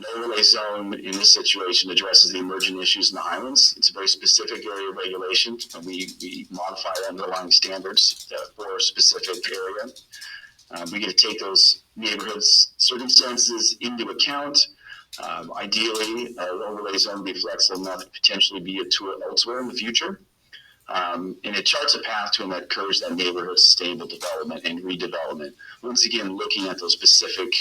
An overlay zone in this situation addresses the emergent issues in the Highlands. It's a very specific area of regulation, and we modify the underlying standards for a specific area. We get to take those neighborhoods' circumstances into account. Ideally, an overlay zone will be flexible enough to potentially be a tool elsewhere in the future. And it charts a path to encourage that neighborhood sustainable development and redevelopment. Once again, looking at those specific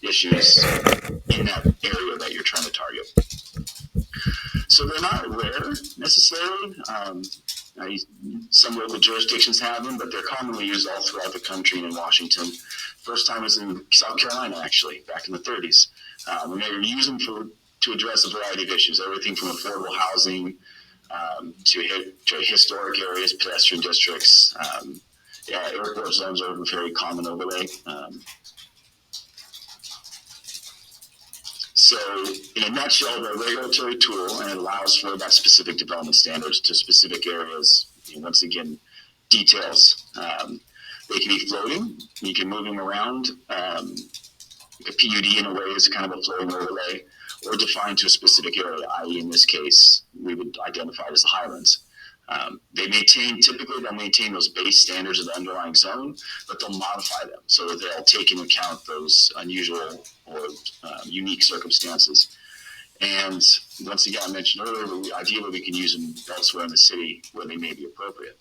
issues in that area that you're trying to target. So they're not rare necessarily. Some local jurisdictions have them, but they're commonly used all throughout the country and in Washington. First time was in South Carolina, actually, back in the 30s. When they were using to address a variety of issues, everything from affordable housing to historic areas, pedestrian districts. Airport zones are a very common overlay. So in a nutshell, they're a regulatory tool, and it allows for that specific development standards to specific areas. Once again, details. They can be floating. You can move them around. A PUD in a way is kind of a floating overlay, or defined to a specific area, i.e. in this case, we would identify it as the Highlands. Typically they'll maintain those base standards of the underlying zone, but they'll modify them so that they'll take into account those unusual or unique circumstances. And once again, I mentioned earlier, ideally we can use them elsewhere in the city where they may be appropriate.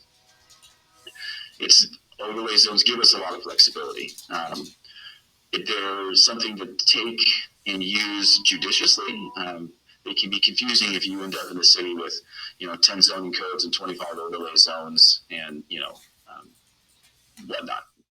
Overlay zones give us a lot of flexibility. If there's something to take and use judiciously, it can be confusing if you end up in the city with, 10 zoning codes and 25 overlay zones and, whatnot.